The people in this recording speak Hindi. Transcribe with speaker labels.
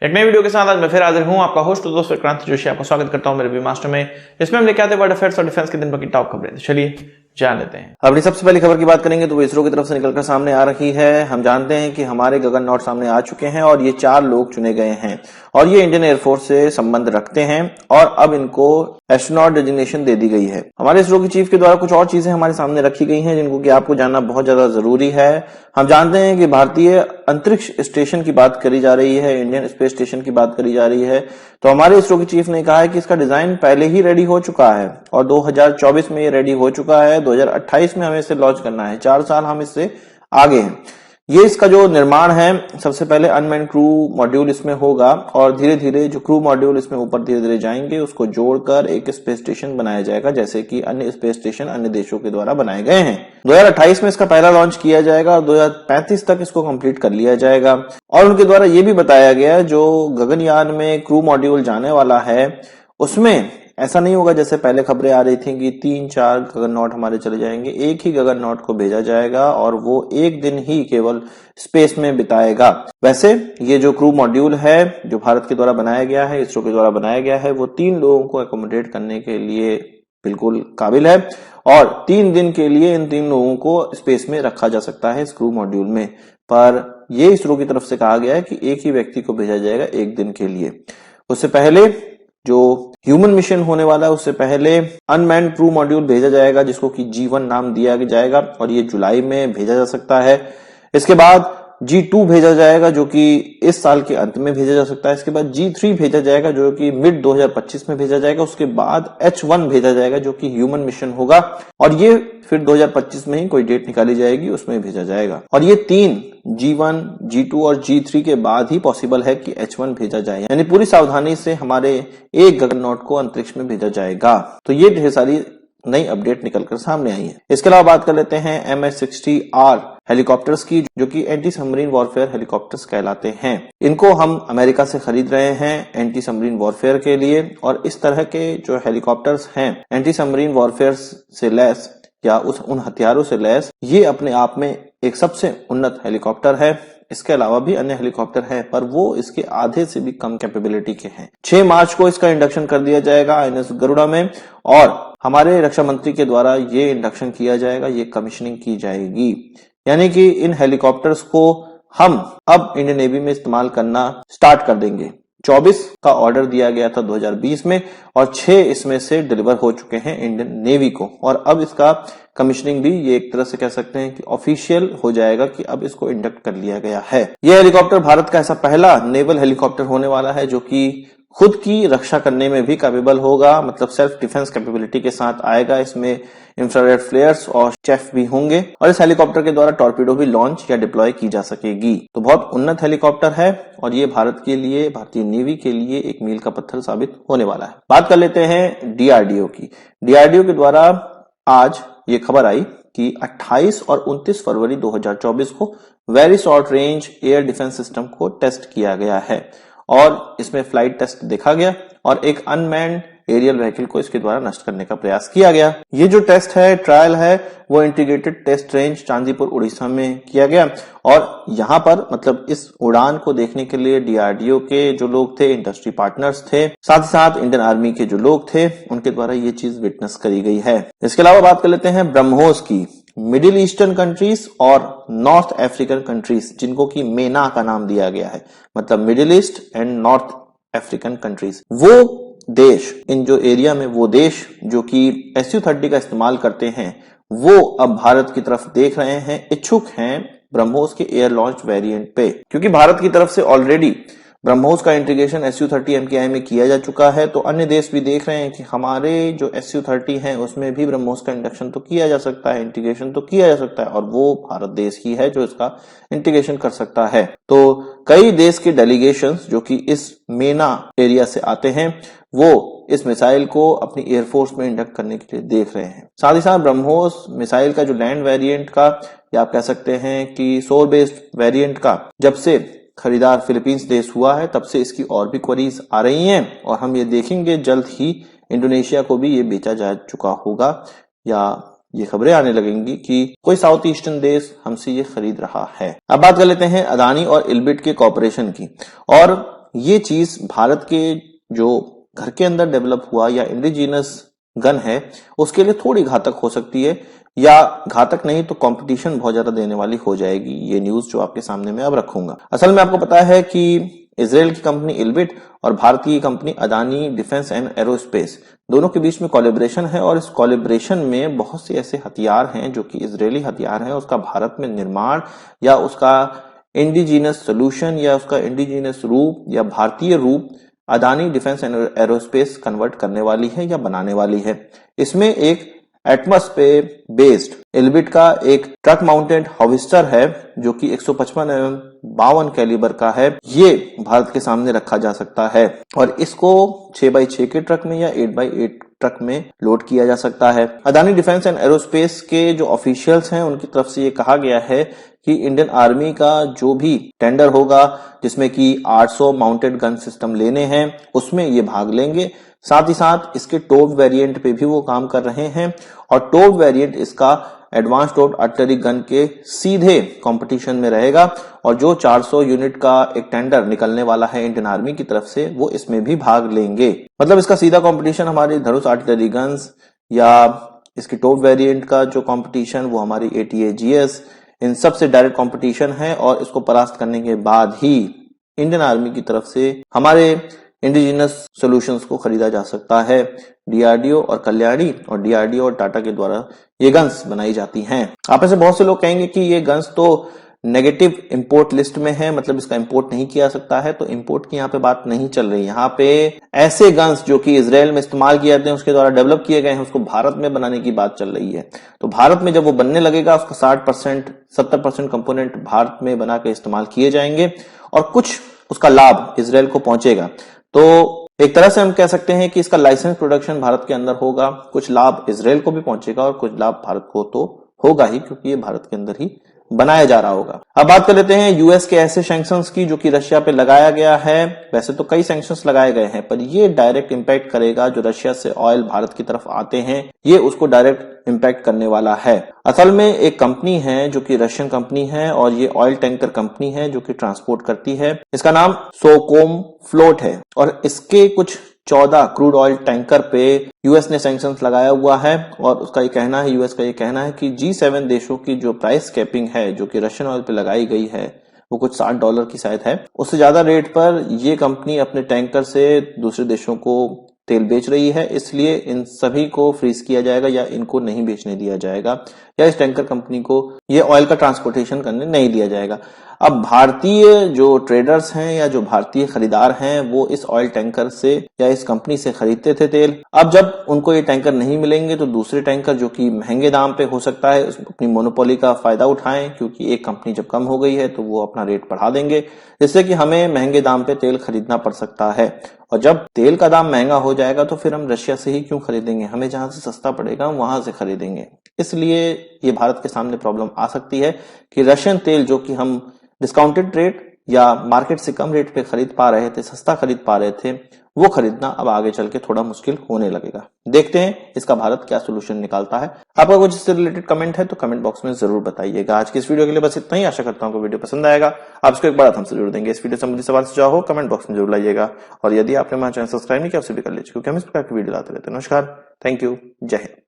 Speaker 1: एक नई वीडियो के साथ आज मैं फिर हाजिर हूं, आपका होस्ट दोस्त विक्रांत जोशी। आपका स्वागत करता हूं मेरे वी मास्टर में, जिसमें हम लेके आते हैं वर्ल्ड अफेयर्स और डिफेंस के दिन भर की टॉप खबरें। चलिए जान लेते हैं। अपनी सबसे पहली खबर की बात करेंगे तो वो इसरो की तरफ से निकलकर सामने आ रही है। हम जानते हैं कि हमारे गगननॉट सामने आ चुके हैं और ये 4 लोग चुने गए हैं और ये इंडियन एयरफोर्स से संबंध रखते हैं और अब इनको एस्ट्रोनॉट डेजिग्नेशन दे दी गई है। हमारे इसरो की चीफ के द्वारा कुछ और चीजें हमारे सामने रखी गई हैं जिनको कि आपको जानना बहुत ज्यादा जरूरी है। हम जानते हैं कि भारतीय अंतरिक्ष स्टेशन की बात करी जा रही है, इंडियन स्पेस स्टेशन की बात करी जा रही है। तो हमारे इसरो की चीफ ने कहा है कि इसका डिजाइन पहले ही रेडी हो चुका है और 2024 में ये रेडी हो चुका है। 2028 में हमें इसे लॉन्च करना है। 4 साल हम इससे आगे हैं। ये इसका जो निर्माण है, सबसे पहले अनमैन्ड क्रू मॉड्यूल इसमें होगा और धीरे धीरे जो क्रू मॉड्यूल इसमें ऊपर धीरे धीरे जाएंगे उसको जोड़कर एक स्पेस स्टेशन बनाया जाएगा, जैसे कि अन्य स्पेस स्टेशन अन्य देशों के द्वारा बनाए गए हैं। 2028 में इसका पहला लॉन्च किया जाएगा और 2035 तक इसको कंप्लीट कर लिया जाएगा। और उनके द्वारा ये भी बताया गया जो गगनयान में क्रू मॉड्यूल जाने वाला है उसमें ऐसा नहीं होगा जैसे पहले खबरें आ रही थी कि 3-4 गगननॉट हमारे चले जाएंगे। एक ही गगननॉट को भेजा जाएगा और वो एक दिन ही केवल स्पेस में बिताएगा। वैसे ये जो क्रू मॉड्यूल है जो भारत के द्वारा बनाया गया है, इसरो के द्वारा बनाया गया है, वो 3 लोगों को एकोमोडेट करने के लिए बिल्कुल काबिल है और 3 दिन के लिए इन 3 लोगों को स्पेस में रखा जा सकता है इस क्रू मॉड्यूल में। पर ये इसरो की तरफ से कहा गया है कि एक ही व्यक्ति को भेजा जाएगा एक दिन के लिए। उससे पहले जो ह्यूमन मिशन होने वाला है उससे पहले अनमैन्ड क्रू मॉड्यूल भेजा जाएगा जिसको कि G1 नाम दिया जाएगा और ये जुलाई में भेजा जा सकता है। इसके बाद G2 भेजा जाएगा जो कि इस साल के अंत में भेजा जा सकता है। इसके बाद G3 भेजा जाएगा जो कि मिड 2025 में भेजा जाएगा। उसके बाद H1 भेजा जाएगा जो कि ह्यूमन मिशन होगा और ये फिर 2025 में ही कोई डेट निकाली जाएगी उसमें भेजा जाएगा। और ये 3 G1, G2 और G3 के बाद ही पॉसिबल है कि H1 भेजा जाए, यानी पूरी सावधानी से हमारे एक गगननॉट को अंतरिक्ष में भेजा जाएगा। तो ये ढेर सारी नई अपडेट निकलकर सामने आई है। इसके अलावा बात कर लेते हैं MS-60R हेलीकॉप्टर्स की, जो कि एंटी सबमरीन वॉरफेयर हेलीकॉप्टर्स कहलाते हैं। इनको हम अमेरिका से खरीद रहे हैं एंटी सबमरीन वॉरफेयर के लिए और इस तरह के जो हेलीकॉप्टर्स हैं एंटी सबमरीन वॉरफेयर से लैस या उन हथियारों से लैस, ये अपने आप में एक सबसे उन्नत हेलीकॉप्टर है। इसके अलावा भी अन्य हेलीकॉप्टर है पर वो इसके आधे से भी कम कैपेबिलिटी के हैं। 6 मार्च को इसका इंडक्शन कर दिया जाएगा INS गरुड़ा में और हमारे रक्षा मंत्री के द्वारा ये इंडक्शन किया जाएगा, ये कमीशनिंग की जाएगी। यानी कि इन हेलीकॉप्टर्स को हम अब इंडियन नेवी में इस्तेमाल करना स्टार्ट कर देंगे। 24 का ऑर्डर दिया गया था 2020 में और 6 इसमें से डिलीवर हो चुके हैं इंडियन नेवी को और अब इसका कमीशनिंग भी ये एक तरह से कह सकते हैं कि ऑफिशियल हो जाएगा कि अब इसको इंडक्ट कर लिया गया है। यह हेलीकॉप्टर भारत का ऐसा पहला नेवल हेलीकॉप्टर होने वाला है जो कि खुद की रक्षा करने में भी कैपेबल होगा, मतलब सेल्फ डिफेंस कैपेबिलिटी के साथ आएगा। इसमें इंफ्रारेड फ्लेयर्स और चेफ भी होंगे और इस हेलीकॉप्टर के द्वारा टॉर्पीडो भी लॉन्च या डिप्लॉय की जा सकेगी। तो बहुत उन्नत हेलीकॉप्टर है और ये भारत के लिए, भारतीय नेवी के लिए एक मील का पत्थर साबित होने वाला है। बात कर लेते हैं DRDO की। DRDO के द्वारा आज ये खबर आई कि 28 और 29 फरवरी 2024 को very short range air defence system को टेस्ट किया गया है और इसमें फ्लाइट टेस्ट देखा गया और एक अनमैन्ड एरियल व्हीकल को इसके द्वारा नष्ट करने का प्रयास किया गया। ये जो टेस्ट है, ट्रायल है, वो integrated test range Chandipur Orissa में किया गया और यहाँ पर मतलब इस उड़ान को देखने के लिए DRDO के जो लोग थे, इंडस्ट्री पार्टनर्स थे, साथ ही साथ इंडियन आर्मी के जो लोग थे, उनके द्वारा ये चीज विटनेस करी गई है। इसके अलावा बात कर लेते हैं ब्रह्मोस की। मिडिल ईस्टर्न कंट्रीज और नॉर्थ अफ्रीकन कंट्रीज, जिनको कि MENA का नाम दिया गया है, मतलब middle east and north African countries, वो देश, इन जो एरिया में वो देश जो कि Su-30 का इस्तेमाल करते हैं, वो अब भारत की तरफ देख रहे हैं, इच्छुक हैं ब्रह्मोस के एयर लॉन्च वेरिएंट पे, क्योंकि भारत की तरफ से ऑलरेडी ब्रह्मोस का इंटीग्रेशन Su-30 MKI में किया जा चुका है। तो अन्य देश भी देख रहे हैं कि हमारे जो Su-30 है उसमें भी ब्रह्मोस का इंडक्शन तो किया जा सकता है, इंटीग्रेशन तो किया जा सकता है और वो भारत देश ही है जो इसका इंटीग्रेशन कर सकता है। तो कई देश के डेलीगेशंस जो कि इस MENA एरिया से आते हैं वो इस मिसाइल को अपनी एयरफोर्स में इंडक्ट करने के लिए देख रहे हैं। साथ ही साथ ब्रह्मोस मिसाइल का जो लैंड वेरिएंट का, या आप कह सकते हैं कि सोर बेस्ड वेरिएंट का, जब से खरीदार फिलीपींस देश हुआ है तब से इसकी और भी क्वेरीज आ रही हैं और हम ये देखेंगे जल्द ही इंडोनेशिया को भी ये बेचा जा चुका होगा या ये खबरें आने लगेंगी कि कोई साउथ ईस्टर्न देश हमसे ये खरीद रहा है। अब बात कर लेते हैं अदानी और इल्बिट के कॉर्पोरेशन की। और ये चीज भारत के जो घर के अंदर डेवलप हुआ या इंडिजिनस गन है उसके लिए थोड़ी घातक हो सकती है, या घातक नहीं तो कंपटीशन बहुत ज्यादा देने वाली हो जाएगी। ये न्यूज जो आपके सामने मैं अब रखूंगा। असल में आपको पता है कि इजराइल की कंपनी इल्बिट और भारतीय company Adani defence and aerospace दोनों के बीच में कोलैबोरेशन है, और इस कोलैबोरेशन में बहुत से ऐसे हथियार हैं जो कि इजरायली हथियार हैं, उसका भारत में निर्माण या उसका इंडिजिनस सोल्यूशन या उसका इंडिजिनस रूप या भारतीय रूप Adani defence and aerospace convert करने वाली है या बनाने वाली है। इसमें एक एटमस पे बेस्ड इल्बिट का एक ट्रक माउंटेड हॉविस्टर है जो कि 155 mm 52 कैलिबर का है। ये भारत के सामने रखा जा सकता है और इसको 6x6 के ट्रक में या 8x8 ट्रक में लोड किया जा सकता है। अदानी डिफेंस एंड एरोस्पेस के जो ऑफिशियल्स हैं उनकी तरफ से ये कहा गया है कि इंडियन आर्मी का जो भी टेंडर होगा जिसमें कि 800 माउंटेड गन सिस्टम लेने हैं उसमें ये भाग लेंगे। साथ ही साथ इसके टोप वेरिएंट पे भी वो काम कर रहे हैं, और टोप वेरिएंट इसका एडवांस टोप आर्टिलरी गन के सीधे कंपटीशन में रहेगा, और जो 400 यूनिट का एक टेंडर निकलने वाला है इंडियन आर्मी की तरफ से वो इसमें भी भाग लेंगे। मतलब इसका सीधा कंपटीशन हमारी धनुष आर्टिलरी गन्स या इसकी टॉप वेरिएंट का जो कंपटीशन वो हमारी ATA/GS इन सब से डायरेक्ट कंपटीशन है, और इसको परास्त करने के बाद ही इंडियन आर्मी की तरफ से हमारे इंडिजिनस सॉल्यूशंस को खरीदा जा सकता है। DRDO और कल्याणी और DRDO और टाटा के द्वारा ये गन्स बनाई जाती हैं। आप में से बहुत से लोग कहेंगे कि ये गन्स तो नेगेटिव इंपोर्ट लिस्ट में है, मतलब इसका इंपोर्ट नहीं किया सकता है, तो इंपोर्ट की यहाँ पे बात नहीं चल रही। यहाँ पे ऐसे गन्स जो कि इजराइल में इस्तेमाल किए जाते हैं उसके द्वारा डेवलप किए गए हैं उसको भारत में बनाने की बात चल रही है। तो भारत में जब वो बनने लगेगा उसका 60% 70% कंपोनेंट भारत में बना के इस्तेमाल किए जाएंगे और कुछ उसका लाभ इजराइल को पहुंचेगा। तो एक तरह से हम कह सकते हैं कि इसका लाइसेंस प्रोडक्शन भारत के अंदर होगा, कुछ लाभ इजराइल को भी पहुंचेगा और कुछ लाभ भारत को तो होगा ही, क्योंकि ये भारत के अंदर ही बनाया जा रहा होगा। अब बात कर लेते हैं यूएस के ऐसे सैंक्शंस की जो कि रशिया पे लगाया गया है। वैसे तो कई सैंक्शंस लगाए गए हैं, पर ये डायरेक्ट इंपैक्ट करेगा जो रशिया से ऑयल भारत की तरफ आते हैं, ये उसको डायरेक्ट इंपैक्ट करने वाला है। असल में एक कंपनी है जो कि रशियन कंपनी है और ये ऑयल टैंकर कंपनी है जो कि ट्रांसपोर्ट करती है। इसका नाम सोकोम फ्लोट है और इसके कुछ 14 क्रूड ऑयल टैंकर पे यूएस ने सैंक्शंस लगाया हुआ है, और उसका ये कहना है, यूएस का ये कहना है कि G7 देशों की जो प्राइस कैपिंग है जो कि रशियन ऑयल पे लगाई गई है वो कुछ $60 की शायद है, उससे ज्यादा रेट पर ये कंपनी अपने टैंकर से दूसरे देशों को तेल बेच रही है, इसलिए इन सभी को फ्रीज किया जाएगा या इनको नहीं बेचने दिया जाएगा, या इस टैंकर कंपनी को ये ऑयल का ट्रांसपोर्टेशन करने नहीं दिया जाएगा। अब भारतीय जो ट्रेडर्स हैं या जो भारतीय खरीदार हैं वो इस ऑयल टैंकर से या इस कंपनी से खरीदते थे तेल। अब जब उनको ये टैंकर नहीं मिलेंगे तो दूसरे टैंकर जो कि महंगे दाम पे हो सकता है अपनी मोनोपोली का फायदा उठाएं, क्योंकि एक कंपनी जब कम हो गई है तो वो अपना रेट बढ़ा देंगे, जिससे कि हमें महंगे दाम पे तेल खरीदना पड़ सकता है। और जब तेल का दाम महंगा हो जाएगा तो फिर हम रशिया से ही क्यों खरीदेंगे, हमें जहां से सस्ता पड़ेगा हम वहां से खरीदेंगे। इसलिए ये भारत के सामने प्रॉब्लम आ सकती है कि रशियन तेल जो कि हम डिस्काउंटेड रेट या मार्केट से कम रेट पे खरीद पा रहे थे, सस्ता खरीद पा रहे थे, वो खरीदना अब आगे चल के थोड़ा मुश्किल होने लगेगा। देखते हैं इसका भारत क्या सोल्यूशन निकालता है। आपका कुछ इससे रिलेटेड कमेंट है तो कमेंट बॉक्स में जरूर बताइएगा। आज की इस वीडियो के लिए बस इतना ही। आशा करता हूँ वीडियो पसंद आएगा। आप इसको एक बार हमसे जरूर देंगे। इस वीडियो संबंधी सवाल सुझाव हो कमेंट बॉक्स में जरूर लाइएगा, और यदि आपने हमारा चैनल सब्सक्राइब नहीं किया उसे भी कर लीजिए, क्योंकि हम इस प्रकार की वीडियो लाते रहते हैं। नमस्कार, थैंक यू, जय हिंद।